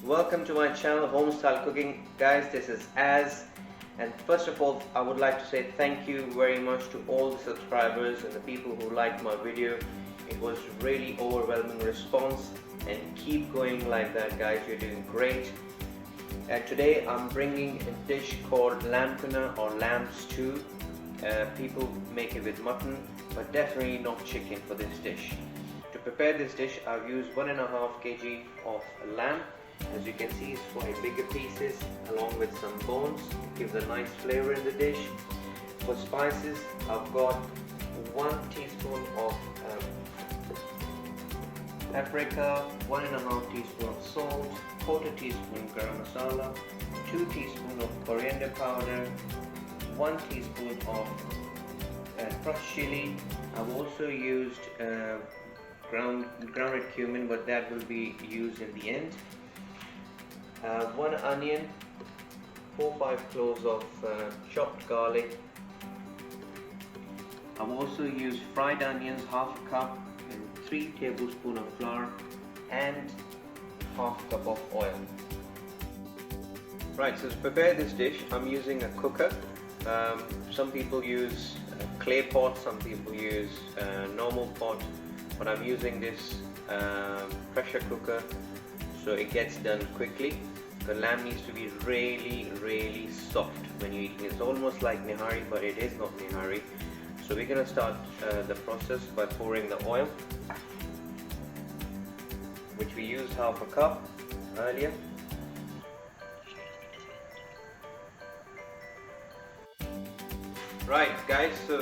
Welcome to my channel Homestyle Cooking. Guys, this is Az, and first of all I would like to say thank you very much to all the subscribers and the people who liked my video. It was really overwhelming response, and keep going like that, guys. You're doing great. And today I'm bringing a dish called lamb kunna or lamb stew. People make it with mutton, but definitely not chicken for this dish. To prepare this dish, I've used 1.5 kg of lamb. As you can see, it's quite bigger pieces along with some bones. It gives a nice flavor in the dish. For spices, I've got 1 teaspoon of paprika, 1.5 teaspoon of salt, 1/4 teaspoon garam masala, 2 teaspoon of coriander powder, 1 teaspoon of crushed chili. I've also used grounded cumin, but that will be used in the end. 1 onion, 4-5 cloves of chopped garlic. I've also used fried onions, 1/2 cup, and 3 tablespoons of flour and 1/2 cup of oil. Right, so to prepare this dish, I'm using a cooker. Some people use clay pot, some people use normal pot, but I'm using this pressure cooker, so it gets done quickly. The lamb needs to be really soft when you're eating it. It's almost like nihari, but it is not nihari. So we're going to start the process by pouring the oil, which we used 1/2 cup earlier. Right, guys, so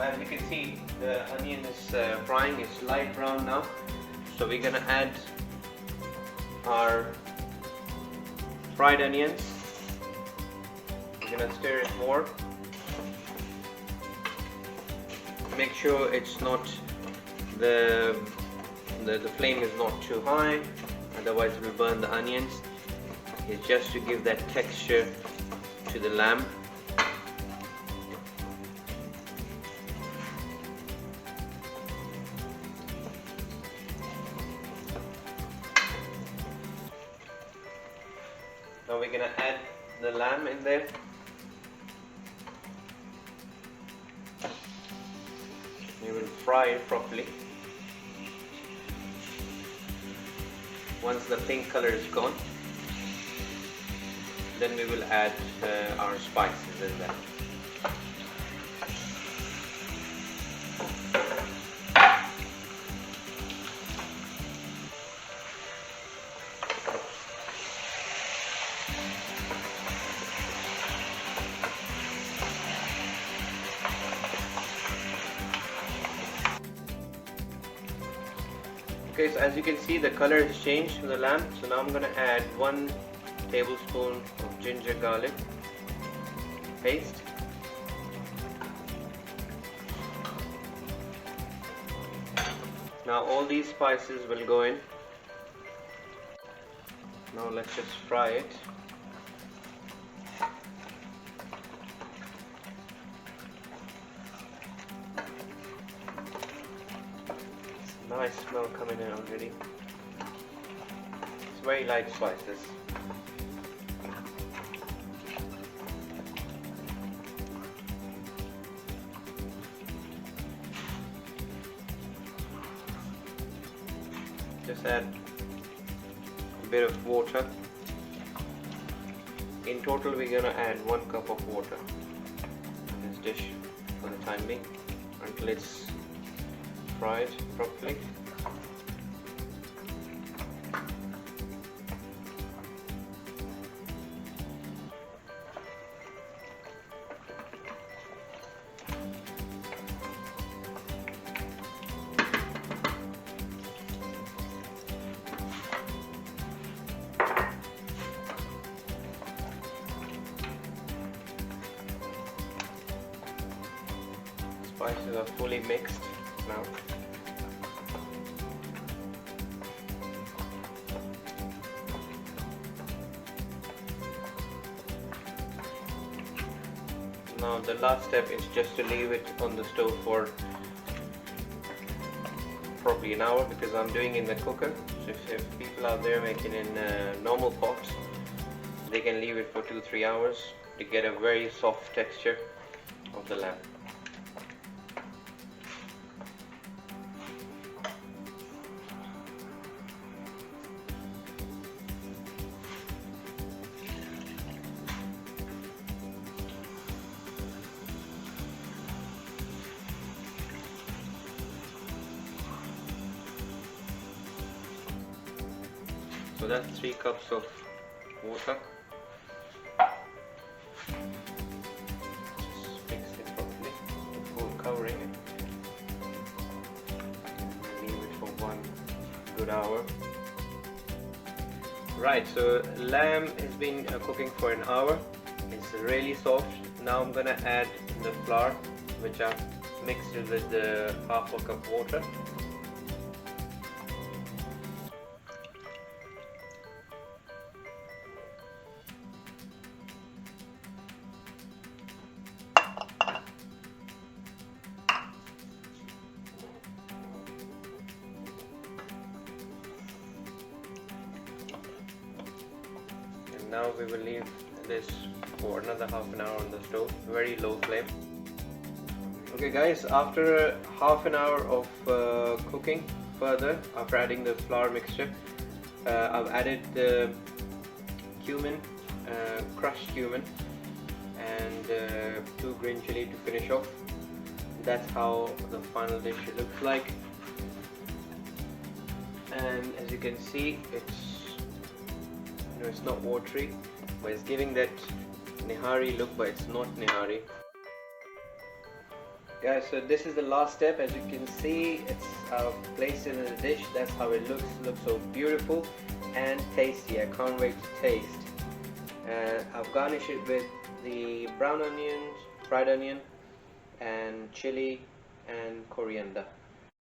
as you can see, the onion is frying. It's light brown now, so we're going to add our fried onions. We're going to stir it more. Make sure it's not the flame is not too high, otherwise it will burn the onions. It's just to give that texture to the lamb. Now we're gonna add the lamb in there. We will fry it properly. Once the pink color is gone, then we will add our spices in there. Okay, so as you can see, the color has changed to the lamb. So now I'm going to add 1 tablespoon of ginger garlic paste. Now all these spices will go in. Now let's just fry it. Nice smell coming in already. It's very light spices. Just add a bit of water. In total we're gonna add 1 cup of water in this dish for the time being until it's fried properly. Spices are fully mixed now. Now the last step is just to leave it on the stove for probably an hour because I'm doing in the cooker. So if people out there making in normal pots, they can leave it for 2-3 hours to get a very soft texture of the lamb. So that's 3 cups of water. Just mix it properly before covering it. Leave it for 1 good hour. Right, so lamb has been cooking for an hour. It's really soft. Now I'm gonna add the flour, which I've mixed it with the half a cup water. Now we will leave this for another half an hour on the stove, very low flame. Okay guys, after half an hour of cooking further, after adding the flour mixture, I've added the cumin, crushed cumin, and 2 green chili to finish off. That's how the final dish looks like. And as you can see, it's not watery, but it's giving that nihari look, but it's not nihari. Guys, so this is the last step. As you can see, it's placed in the dish. That's how it looks. It looks so beautiful and tasty. I can't wait to taste. I've garnished it with the brown onions, fried onion, and chili and coriander.